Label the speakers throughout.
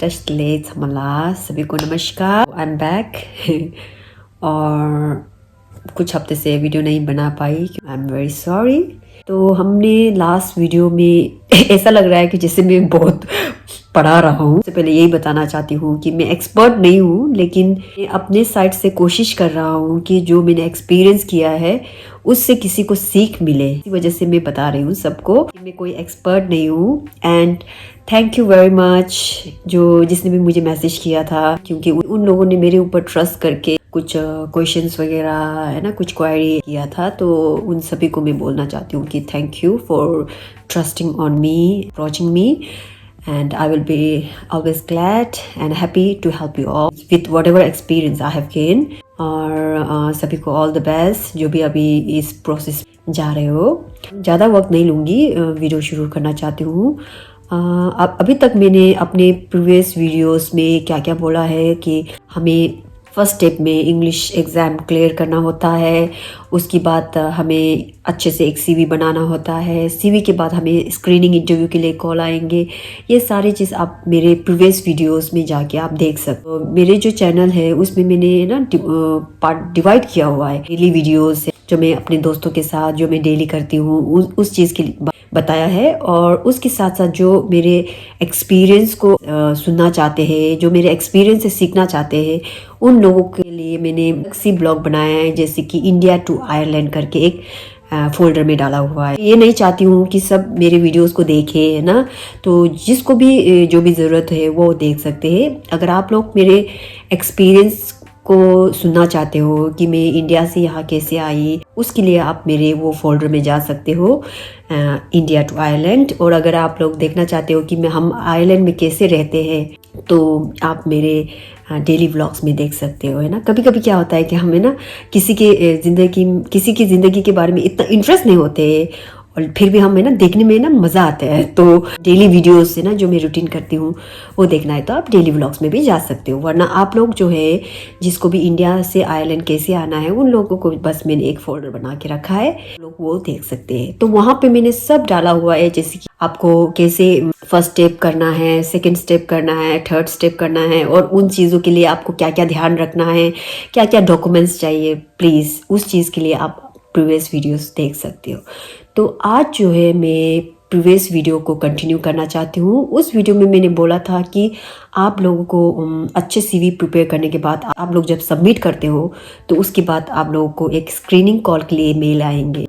Speaker 1: Touch let's हमला सभी को नमस्कार। आई एम बैक और कुछ हफ्ते से वीडियो नहीं बना पाई। I am very sorry. तो हमने लास्ट वीडियो में ऐसा लग रहा है कि जैसे मैं बहुत पढ़ा रहा हूँ। सबसे पहले यही बताना चाहती हूँ कि मैं एक्सपर्ट नहीं हूँ, लेकिन मैं अपने साइड से कोशिश कर रहा हूँ कि जो मैंने एक्सपीरियंस किया है उससे किसी को सीख मिले। इसी वजह से मैं बता रही हूँ सबको कि मैं कोई एक्सपर्ट नहीं हूँ। And thank you very much जिसने भी मुझे मैसेज किया था, क्योंकि उन लोगों ने मेरे ऊपर ट्रस्ट करके कुछ क्वेश्चंस वगैरह है ना, कुछ क्वेरी किया था। तो उन सभी को मैं बोलना चाहती हूँ कि thank you for trusting on me, approaching me, and I will be always glad and happy to help you all with whatever experience I have gained। और सभी को ऑल द बेस्ट जो भी अभी इस प्रोसेस जा रहे हो। ज़्यादा वक्त नहीं लूँगी, वीडियो शुरू करना चाहती हूँ। अभी तक मैंने अपने प्रीवियस वीडियोस में क्या क्या बोला है कि हमें फर्स्ट स्टेप में इंग्लिश एग्ज़ाम क्लियर करना होता है, उसके बाद हमें अच्छे से एक सीवी बनाना होता है, सीवी के बाद हमें स्क्रीनिंग इंटरव्यू के लिए कॉल आएंगे। ये सारी चीज़ आप मेरे प्रीवियस वीडियोस में जाके आप देख सकते हो। मेरे जो चैनल है उसमें मैंने ना पार्ट डिवाइड किया हुआ है। डेली वीडियोस जो मैं अपने दोस्तों के साथ जो मैं डेली करती हूँ उस चीज़ के बताया है, और उसके साथ साथ जो मेरे एक्सपीरियंस को सुनना चाहते हैं, जो मेरे एक्सपीरियंस से सीखना चाहते हैं, उन लोगों के लिए मैंने सी ब्लॉग बनाया है, जैसे कि इंडिया टू आयरलैंड करके एक फोल्डर में डाला हुआ है। ये नहीं चाहती हूँ कि सब मेरे वीडियोस को देखे, है ना। तो जिसको भी जो भी ज़रूरत है वो देख सकते हैं। अगर आप लोग मेरे एक्सपीरियंस को सुनना चाहते हो कि मैं इंडिया से यहाँ कैसे आई, उसके लिए आप मेरे वो फोल्डर में जा सकते हो, इंडिया टू आयरलैंड। और अगर आप लोग देखना चाहते हो कि हम आयरलैंड में कैसे रहते हैं, तो आप मेरे डेली व्लॉग्स में देख सकते हो, है ना। कभी कभी क्या होता है कि हमें ना किसी की ज़िंदगी के बारे में इतना इंटरेस्ट नहीं होते, और फिर भी हमें ना देखने में ना मज़ा आता है। तो डेली वीडियोस से ना जो मैं रूटीन करती हूँ वो देखना है तो आप डेली व्लॉग्स में भी जा सकते हो। वरना आप लोग जो है जिसको भी इंडिया से आयरलैंड कैसे आना है, उन लोगों को बस मैंने एक फोल्डर बना के रखा है, लोग वो देख सकते हैं। तो वहाँ पे मैंने सब डाला हुआ है, जैसे कि आपको कैसे फर्स्ट स्टेप करना है, सेकेंड स्टेप करना है, थर्ड स्टेप करना है, और उन चीज़ों के लिए आपको क्या क्या ध्यान रखना है, क्या क्या डॉक्यूमेंट्स चाहिए। प्लीज़ उस चीज़ के लिए आप प्रीवियस वीडियोस देख सकते हो। तो आज जो है मैं प्रीवियस वीडियो को कंटिन्यू करना चाहती हूँ। उस वीडियो में मैंने बोला था कि आप लोगों को अच्छे सीवी प्रिपेयर करने के बाद आप लोग जब सबमिट करते हो तो उसके बाद आप लोगों को एक स्क्रीनिंग कॉल के लिए मेल आएंगे।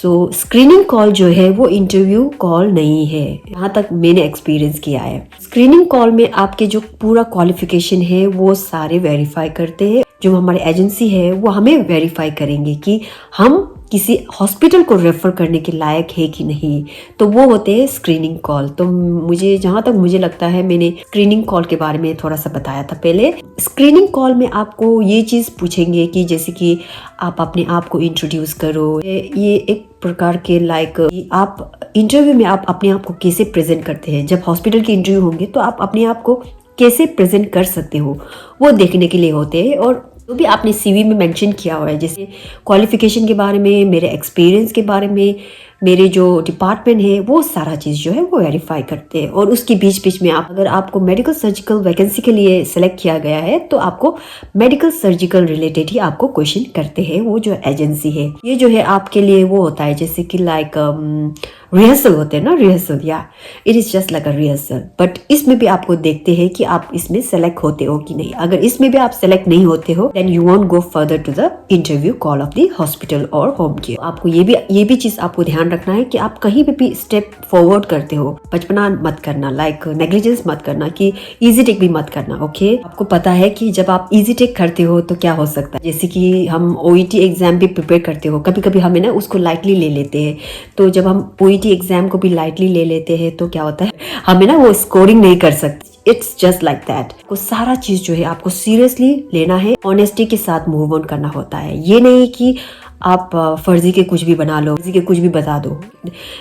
Speaker 1: सो स्क्रीनिंग कॉल जो है वो इंटरव्यू कॉल नहीं है, यहाँ तक मैंने एक्सपीरियंस किया है। स्क्रीनिंग कॉल में आपके जो पूरा क्वालिफिकेशन है वो सारे वेरीफाई करते हैं। जो हमारी एजेंसी है वो हमें वेरीफाई करेंगे कि हम किसी हॉस्पिटल को रेफर करने के लायक है कि नहीं। तो वो होते हैं स्क्रीनिंग कॉल। तो जहाँ तक मुझे लगता है मैंने स्क्रीनिंग कॉल के बारे में थोड़ा सा बताया था पहले। स्क्रीनिंग कॉल में आपको ये चीज़ पूछेंगे कि जैसे कि आप अपने आप को इंट्रोड्यूस करो। ये एक प्रकार के आप इंटरव्यू में आप अपने आप को कैसे प्रेजेंट करते हैं। जब हॉस्पिटल के इंटरव्यू होंगे तो आप अपने आप को कैसे प्रेजेंट कर सकते हो वो देखने के लिए होते हैं। और जो भी आपने सीवी में मेंशन किया हुआ है, जैसे क्वालिफिकेशन के बारे में, मेरे एक्सपीरियंस के बारे में, मेरे जो डिपार्टमेंट है, वो सारा चीज़ जो है वो वेरीफाई करते हैं। और उसके बीच बीच में अगर आपको मेडिकल सर्जिकल वैकेंसी के लिए सेलेक्ट किया गया है तो आपको मेडिकल सर्जिकल रिलेटेड ही आपको क्वेश्चन करते हैं वो जो एजेंसी है। ये जो है आपके लिए वो होता है जैसे कि रिहर्सल होते हैं ना, रिहर्सल, या it is just like a rehearsal. But इसमें भी आपको देखते हैं कि आप इसमें सेलेक्ट होते हो कि नहीं। अगर इसमें भी आप सेलेक्ट नहीं होते हो then you won't go further to the interview call of the hospital और होम केयर। आपको ये भी चीज़ आपको ध्यान रखना है कि आप कहीं भी स्टेप फॉरवर्ड करते हो, बचपना मत करना, नेग्लिजेंस मत करना, कि इजी टेक भी मत करना। ओके, आपको पता है कि जब आप इजी टेक करते हो तो क्या हो सकता है, जैसे कि हम ओईटी एग्जाम भी प्रिपेयर करते हो, कभी कभी हमें ना उसको लाइटली ले लेते हैं। तो जब हम ओईटी एग्जाम को भी लाइटली ले लेते हैं तो क्या होता है, हमें ना वो स्कोरिंग नहीं कर सकते। It's just like that. को सारा चीज जो है आपको सीरियसली लेना है, ऑनेस्टी के साथ मूव ऑन करना होता है। ये नहीं कि आप फर्जी के कुछ भी बना लो, फर्जी के कुछ भी बता दो।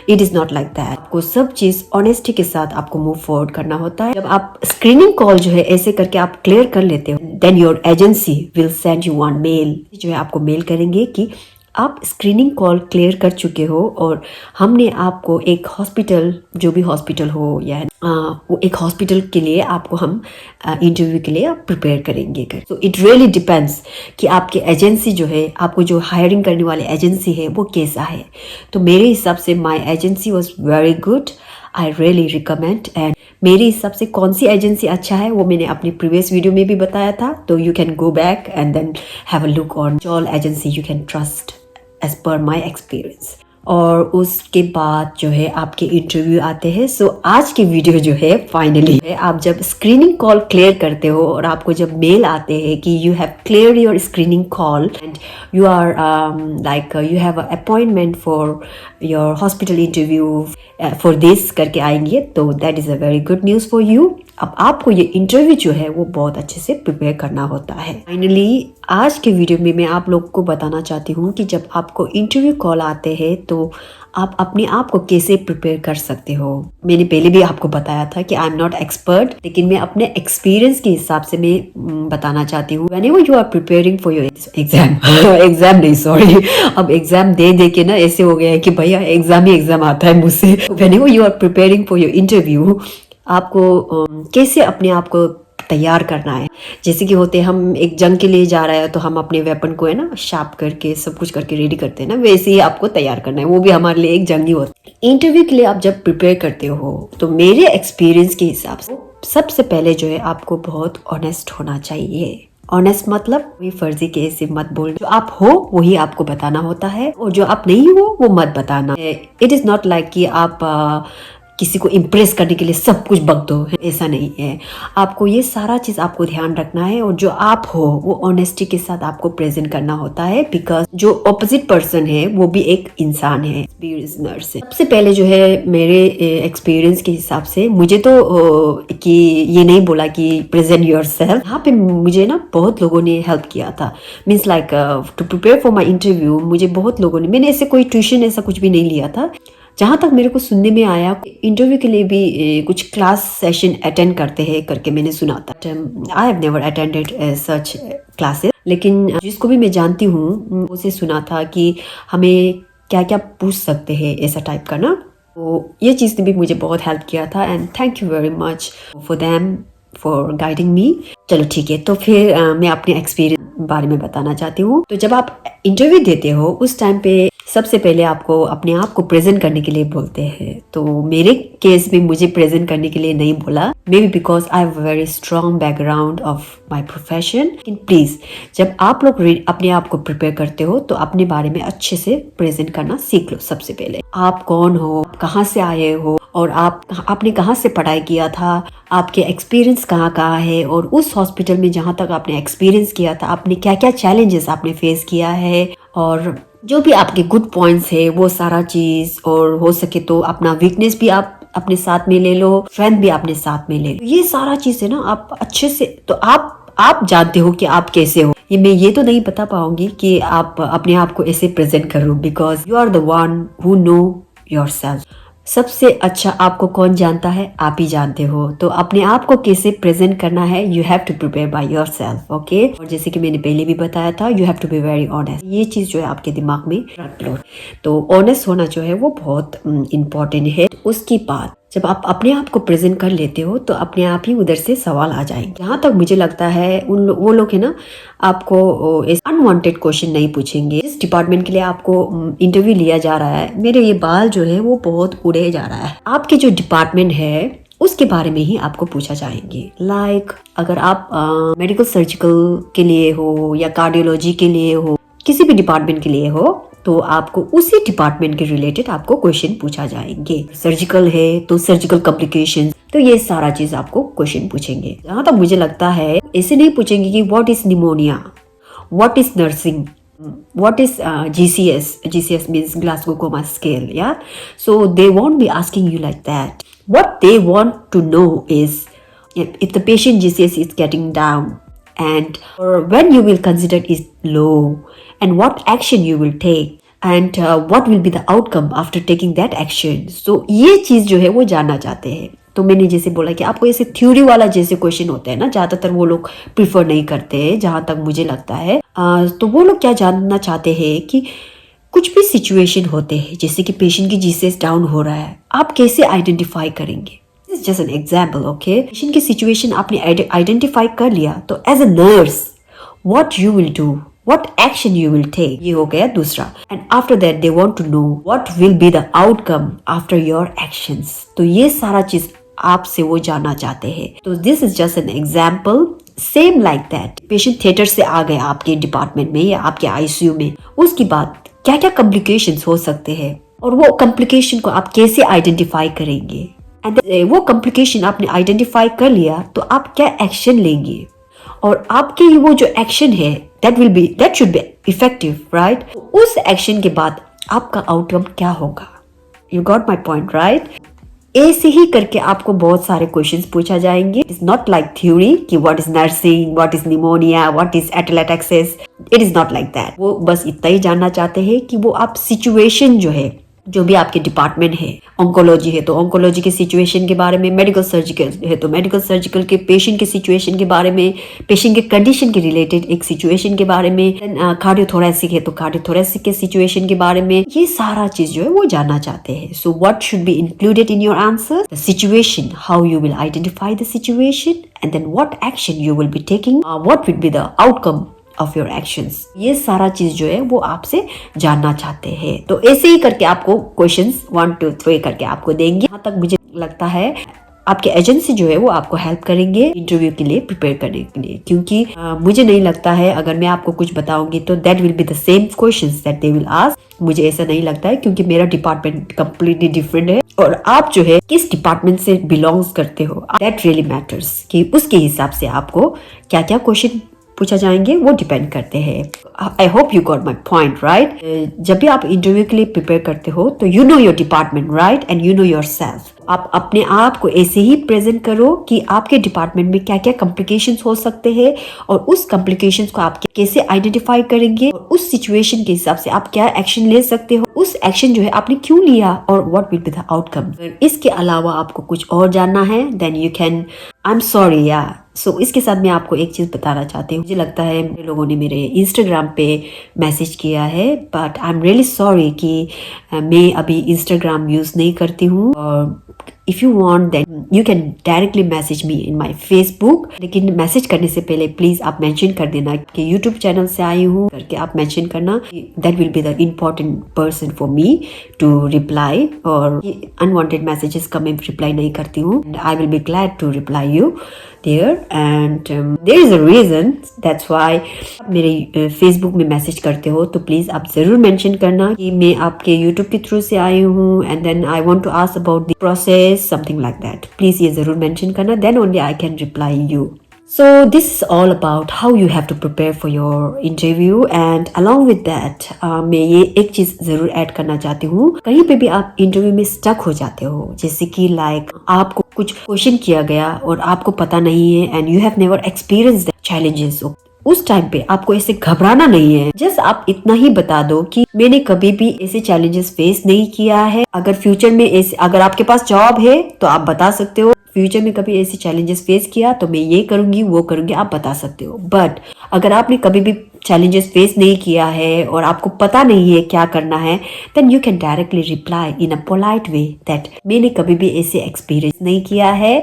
Speaker 1: It is not like that. आपको सब चीज़ ऑनेस्टी के साथ आपको मूव फॉरवर्ड करना होता है। जब आप स्क्रीनिंग कॉल जो है ऐसे करके आप क्लियर कर लेते हो, then your agency will send you one mail, जो है आपको मेल करेंगे कि आप स्क्रीनिंग कॉल क्लियर कर चुके हो और हमने आपको एक हॉस्पिटल, जो भी हॉस्पिटल हो या वो एक हॉस्पिटल के लिए आपको हम इंटरव्यू के लिए आप प्रिपेयर करेंगे कर। सो इट रियली डिपेंड्स कि आपके एजेंसी जो है, आपको जो हायरिंग करने वाले एजेंसी है वो कैसा है। तो मेरे हिसाब से my agency was very good, I really recommend. And मेरे हिसाब से कौन सी एजेंसी अच्छा है वो मैंने अपनी प्रीवियस वीडियो में भी बताया था, तो you can go back and then have a look on all agency you can trust as per my experience. और उसके बाद जो है आपके इंटरव्यू आते हैं। सो आज की वीडियो जो है फाइनली है, आप जब स्क्रीनिंग कॉल क्लियर करते हो और आपको जब मेल आते हैं कि you have clear your screening call and you are like you have appointment for your hospital interview for this करके आएंगे, तो that is a very good news for you. अब आपको ये इंटरव्यू जो है वो बहुत अच्छे से प्रिपेयर करना होता है। फाइनली आज के वीडियो में मैं आप लोग को बताना चाहती हूँ कि जब आपको इंटरव्यू कॉल आते हैं तो आप अपने आप को कैसे प्रिपेयर कर सकते हो। मैंने पहले भी आपको बताया था कि आई एम नॉट एक्सपर्ट, लेकिन मैं अपने एक्सपीरियंस के हिसाब से मैं बताना चाहती हूँ। Whenever you are preparing for your exam exam नहीं सॉरी, अब एग्जाम दे के ना ऐसे हो गया है कि भैया एग्जाम ही एग्जाम आता है मुझसे। Whenever you are preparing for your interview, आपको कैसे अपने आप को तैयार करना है। जैसे कि होते हम एक जंग के लिए जा रहा है तो हम अपने वेपन को है ना शार्प करके सब कुछ करके रेडी करते हैं ना, वैसे ही आपको तैयार करना है। वो भी हमारे लिए एक जंग ही होता है। इंटरव्यू के लिए आप जब प्रिपेयर करते हो तो मेरे एक्सपीरियंस के हिसाब से सबसे पहले जो है आपको बहुत ऑनेस्ट होना चाहिए। ऑनेस्ट मतलब वही फर्जी के ऐसे मत बोल, जो आप हो वही आपको बताना होता है और जो आप नहीं हो वो मत बताना। इट इज नॉट लाइक कि आप किसी को इम्प्रेस करने के लिए सब कुछ बक दो, ऐसा नहीं है। आपको ये सारा चीज आपको ध्यान रखना है और जो आप हो वो ऑनेस्टी के साथ आपको प्रेजेंट करना होता है, बिकॉज जो ऑपोजिट पर्सन है वो भी एक इंसान है, एक्सपीरियंस है। सबसे पहले जो है मेरे एक्सपीरियंस के हिसाब से मुझे तो कि ये नहीं बोला कि प्रेजेंट योरसेल्फ, यहाँ पे मुझे ना बहुत लोगों ने हेल्प किया था। Means like to prepare for my interview मुझे बहुत लोगों ने, मैंने ऐसे कोई ट्यूशन ऐसा कुछ भी नहीं लिया था। जहाँ तक मेरे को सुनने में आया इंटरव्यू के लिए भी कुछ क्लास सेशन अटेंड करते हैं करके मैंने सुना था। I have never attended such classes, लेकिन जिसको भी मैं जानती हूँ उसे सुना था कि हमें क्या क्या पूछ सकते हैं ऐसा टाइप का ना। तो ये चीज़ ने भी मुझे बहुत हेल्प किया था and thank you very much for them for guiding मी। चलो ठीक है, तो फिर मैं अपने एक्सपीरियंस बारे में बताना चाहती हूँ। तो जब आप इंटरव्यू देते हो उस टाइम पे सबसे पहले आपको अपने आप को प्रेजेंट करने के लिए बोलते हैं। तो मेरे केस में मुझे प्रेजेंट करने के लिए नहीं बोला, may be because I have very strong background of my profession. लेकिन प्लीज जब आप लोग अपने आप को प्रिपेयर करते हो तो अपने बारे में अच्छे से प्रेजेंट करना सीख लो। सबसे पहले आप कौन हो, कहाँ से आए हो और आपने कहाँ से पढ़ाई किया था, आपके एक्सपीरियंस कहाँ कहाँ है, और उस हॉस्पिटल में जहाँ तक आपने एक्सपीरियंस किया था आपने क्या क्या चैलेंजेस आपने फेस किया है, और जो भी आपके गुड पॉइंट्स है वो सारा चीज, और हो सके तो अपना वीकनेस भी आप अपने साथ में ले लो, स्ट्रेंथ भी अपने साथ में ले लो। ये सारा चीज है ना आप अच्छे से, तो आप जानते हो कि आप कैसे हो। ये मैं ये तो नहीं बता पाऊंगी कि आप अपने आप को ऐसे प्रेजेंट करो, because you are the one who know yourself. सबसे अच्छा आपको कौन जानता है, आप ही जानते हो। तो अपने आप को कैसे प्रेजेंट करना है, you have to prepare by yourself, okay. और जैसे कि मैंने पहले भी बताया था, you have to be very honest. ये चीज जो है आपके दिमाग में रख लो। तो ऑनेस्ट होना जो है वो बहुत इम्पोर्टेंट है। उसके बाद जब आप अपने आप को प्रेजेंट कर लेते हो तो अपने आप ही उधर से सवाल आ जाएंगे। जहाँ तक मुझे लगता है वो लोग है ना आपको अनवांटेड क्वेश्चन नहीं पूछेंगे। इस डिपार्टमेंट के लिए आपको इंटरव्यू लिया जा रहा है, मेरे ये बाल जो है वो बहुत उड़े जा रहा है, आपके जो डिपार्टमेंट है उसके बारे में ही आपको पूछा जाएंगे। लाइक अगर आप मेडिकल सर्जिकल के लिए हो या कार्डियोलॉजी के लिए हो, किसी भी डिपार्टमेंट के लिए हो, तो आपको उसी डिपार्टमेंट के रिलेटेड आपको क्वेश्चन पूछा जाएंगे। सर्जिकल है तो सर्जिकल कॉम्प्लिकेशंस, तो ये सारा चीज आपको क्वेश्चन पूछेंगे। जहाँ तक मुझे लगता है ऐसे नहीं पूछेंगे कि what is pneumonia, what is nursing, what is GCS means Glasgow Coma Scale, yeah. So they won't be asking you like that. What they want to know is if the patient GCS is getting down, and or when you will consider is low, and what action you will take, and what will be the outcome after taking that action. So ये चीज जो है वो जानना चाहते हैं। तो मैंने जैसे बोला कि आपको ऐसे थ्योरी वाला जैसे क्वेश्चन होते हैं ना, ज्यादातर वो लोग प्रिफर नहीं करते हैं, जहां तक मुझे लगता है। तो वो लोग क्या जानना चाहते हैं कि कुछ भी सिचुएशन होते हैं जैसे कि पेशेंट की जीसीएस डाउन हो रहा है, आप कैसे आइडेंटिफाई करेंगे? This is just an example, okay. Patient की सिचुएशन आपने आइडेंटिफाई कर लिया तो as a nurse what you will do, what action you will take, ये हो गया दूसरा। and after that they want to know what will be the outcome after your actions, तो ये सारा चीज आपसे वो जानना चाहते हैं। तो this is just an example, same like that, patient theatre से आ गए आपके डिपार्टमेंट में या आपके आईसीयू में, उसके बाद क्या क्या कॉम्प्लिकेशंस हो सकते हैं और वो कॉम्प्लिकेशन को आप कैसे आइडेंटिफाई करेंगे, एंड वो कॉम्प्लिकेशन आपने आइडेंटिफाई कर लिया तो आप क्या एक्शन लेंगे, और आपके वो जो एक्शन है that should be effective, right? उस एक्शन के बाद आपका आउटकम क्या होगा? You got my point, right? ऐसे ही करके आपको बहुत सारे क्वेश्चंस पूछा जाएंगे। इट्स नॉट लाइक थ्योरी कि what is nursing, what is pneumonia, what is athletics, it is not like that. वो बस इतना ही जानना चाहते हैं कि वो आप सिचुएशन जो है, जो भी आपके डिपार्टमेंट है, ऑन्कोलॉजी है तो ऑन्कोलॉजी के सिचुएशन के बारे में, मेडिकल सर्जिकल है तो मेडिकल सर्जिकल के पेशेंट के सिचुएशन के बारे में, पेशेंट के कंडीशन के रिलेटेड एक सिचुएशन के बारे में, कार्डियोथोरेसिक है तो कार्डियोथोरेसिक के सिचुएशन के बारे में, ये सारा चीज जो है वो जानना चाहते हैं। So what should be included in your answer? The situation, how you will identify the situation, and then what action you will be taking, what will be the outcome of your actions. ये सारा चीज जो है वो आपसे जानना चाहते हैं। तो ऐसे ही करके आपको क्वेश्चंस 1 2 3 करके आपको देंगे। यहाँ तक मुझे लगता है आपके एजेंसी जो है वो आपको हेल्प करेंगे इंटरव्यू के लिए प्रिपेयर करने के लिए, क्योंकि मुझे नहीं लगता है अगर मैं आपको कुछ बताऊंगी तो that will be the same questions that they will ask. मुझे ऐसा नहीं लगता है क्योंकि मेरा डिपार्टमेंट कंप्लीटली डिफरेंट है और आप जो है किस डिपार्टमेंट से बिलोंग्स करते हो, दैट रियली मैटर्स, कि उसके हिसाब से आपको क्या क्या क्वेश्चन पूछा जाएंगे वो डिपेंड करते हैं। आई hope you got my point, right? जब भी आप इंटरव्यू के लिए प्रिपेयर करते हो तो you know your department, right, and you know your self. आप अपने आप को ऐसे ही प्रेजेंट करो कि आपके डिपार्टमेंट में क्या क्या कॉम्प्लिकेशंस हो सकते हैं और उस कॉम्प्लिकेशंस को आप कैसे आइडेंटिफाई करेंगे और उस सिचुएशन के हिसाब से आप क्या एक्शन ले सकते हो, उस एक्शन जो है आपने क्यों लिया और what will be the outcome. इसके अलावा आपको कुछ और जानना है then you can, I am sorry या सो इसके साथ मैं आपको एक चीज बताना चाहती हूँ। मुझे लगता है मेरे लोगों ने मेरे इंस्टाग्राम पे मैसेज किया है, but I am really sorry कि मैं अभी इंस्टाग्राम यूज नहीं करती हूँ। और if you want then you can directly message me in my Facebook, लेकिन मैसेज करने से पहले प्लीज आप मेंशन कर देना कि यूट्यूब चैनल से आई हूँ करके आप मेंशन करना। That will be the important person for me to reply, और अनवांटेड मैसेजेस का मैं रिप्लाई नहीं करती हूँ। I will be glad to reply you there, and there is a reason, that's why मेरे फेसबुक में मैसेज करते हो तो प्लीज आप जरूर मेंशन करना कि मैं आपके यूट्यूब के थ्रू से आई हूँ and then I want to ask about the process, something like that. Please ये जरूर मेंशन करना, then only I can reply you. So this is all about how you have to prepare for your interview, and along with that मैं ये एक चीज जरूर add करना चाहती हूँ। कहीं पे भी आप इंटरव्यू में स्टक हो जाते हो, जैसे कि लाइक आपको कुछ क्वेश्चन किया गया और आपको पता नहीं है and you have never experienced challenges, उस टाइम पे आपको ऐसे घबराना नहीं है। जस्ट आप इतना ही बता दो कि मैंने कभी भी ऐसे चैलेंजेस फेस नहीं किया है। अगर फ्यूचर में ऐसे, अगर आपके पास जॉब है तो आप बता सकते हो फ्यूचर में कभी ऐसे चैलेंजेस फेस किया तो मैं ये करूंगी वो करूंगी, आप बता सकते हो। बट अगर आपने कभी भी चैलेंजेस फेस नहीं किया है और आपको पता नहीं है क्या करना है, then you can directly reply in a polite way that मैंने कभी भी ऐसे एक्सपीरियंस नहीं किया है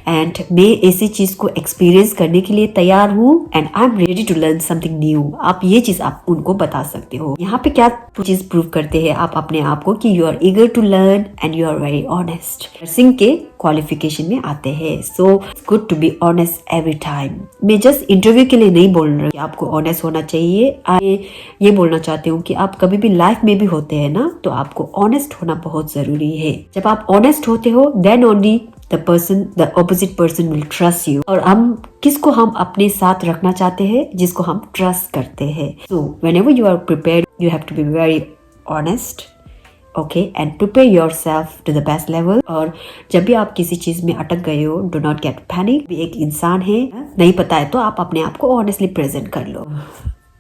Speaker 1: एंड मैं ऐसी चीज को एक्सपीरियंस करने के लिए तैयार हूँ and I am ready to learn something new. आप ये चीज आप उनको बता सकते हो। यहाँ पे क्या चीज प्रूव करते हैं आप अपने आप को कि you are eager to learn and you are very honest. Nursing के क्वालिफिकेशन में आते हैं, so it's good to be honest every time. मैं जस्ट इंटरव्यू के लिए नहीं बोल रही आपको ऑनेस्ट होना चाहिए। ये बोलना चाहती हूँ कि आप कभी भी लाइफ में भी होते हैं ना, तो आपको ऑनेस्ट होना बहुत जरूरी है। जब आप ऑनेस्ट होते हो then only the opposite person will trust you. और हम किसको हम अपने साथ रखना चाहते हैं, जिसको हम ट्रस्ट करते हैं। So whenever you are prepared you have to be very honest, okay, and prepare yourself to the best level. और जब भी आप किसी चीज में अटक गए हो, डू नॉट गेट पैनिक। भी एक इंसान है, नहीं पता है तो आप अपने आप को ऑनेस्टली प्रेजेंट कर लो।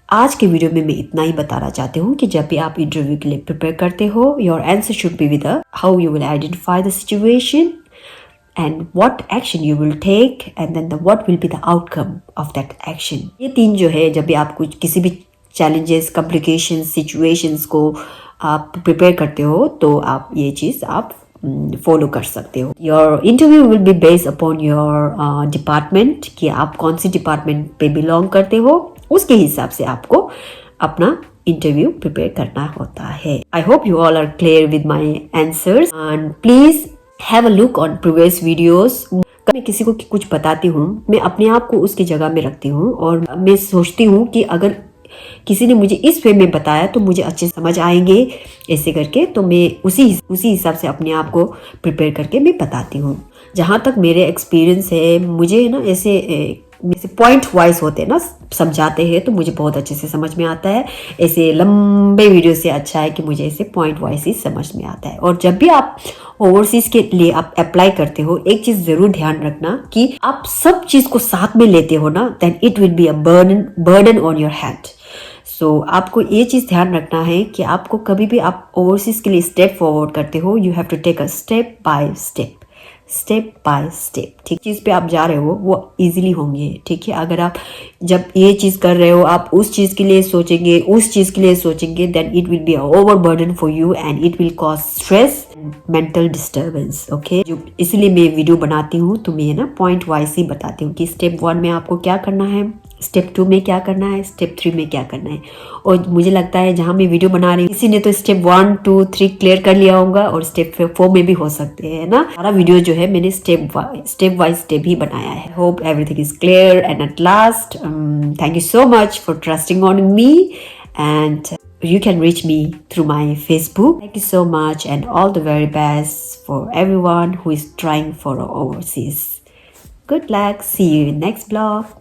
Speaker 1: आज के वीडियो में मैं इतना ही बताना चाहती हूँ कि जब भी आप इंटरव्यू के लिए प्रिपेयर करते हो, your answer should be with how you will identify the situation and what action you will take and then what will be the outcome of that action। ये तीन जो है, जब भी आप कुछ किसी भी चैलेंजेस, कॉम्प्लिकेशंस, सिचुएशंस को आप प्रिपेयर करते हो तो आप ये चीज़ आप फॉलो कर सकते हो। Your interview will be based upon your department, कि आप कौन सी डिपार्टमेंट पे बिलोंग करते हो, उसके हिसाब से आपको अपना इंटरव्यू प्रिपेयर करना होता है। I hope you all are clear with my answers and please have a look on previous videos. मैं किसी को कुछ बताती हूँ, मैं अपने आप को उसकी जगह में रखती हूँ और मैं सोचती हूँ कि अगर किसी ने मुझे इस वे में बताया तो मुझे अच्छे समझ आएंगे ऐसे करके, तो मैं उसी हिसाब से अपने आप को प्रिपेयर करके मैं बताती हूँ। जहाँ तक मेरे एक्सपीरियंस है, मुझे ना ऐसे पॉइंट वाइज होते हैं ना, समझाते हैं तो मुझे बहुत अच्छे से समझ में आता है। ऐसे लंबे वीडियो से अच्छा है कि मुझे ऐसे पॉइंट वाइज ही समझ में आता है। और जब भी आप ओवरसीज के लिए आप अप्लाई करते हो, एक चीज जरूर ध्यान रखना कि आप सब चीज को साथ में लेते हो ना, then it will be a burden on your head. So आपको ये चीज ध्यान रखना है कि आपको कभी भी आप ओवरसीज के लिए स्टेप फॉरवर्ड करते हो, you have to take a step by step, step by step. ठीक चीज़ पे आप जा रहे हो वो इजीली होंगे। ठीक है, अगर आप जब ये चीज़ कर रहे हो आप उस चीज़ के लिए सोचेंगे, उस चीज़ के लिए सोचेंगे, then it will be over burden for you and it will cause stress, mental disturbance. Okay, जो इसलिए मैं वीडियो बनाती हूँ तो मैं ना पॉइंट वाइज ही बताती हूँ कि स्टेप 1 में आपको क्या करना है, स्टेप 2 में क्या करना है, स्टेप 3 में क्या करना है। और मुझे लगता है जहाँ मैं वीडियो बना रही हूँ किसी ने तो स्टेप 1, 2, 3 क्लियर कर लिया होगा और स्टेप 4 में भी हो सकते हैं ना। सारा वीडियो जो है मैंने स्टेप बाय स्टेप ही बनाया है। Hope everything is clear and at last thank you so much for trusting on me and you can reach me through my Facebook. Thank you so much and all the very best for everyone who is trying for overseas. Good luck. See you in next vlog.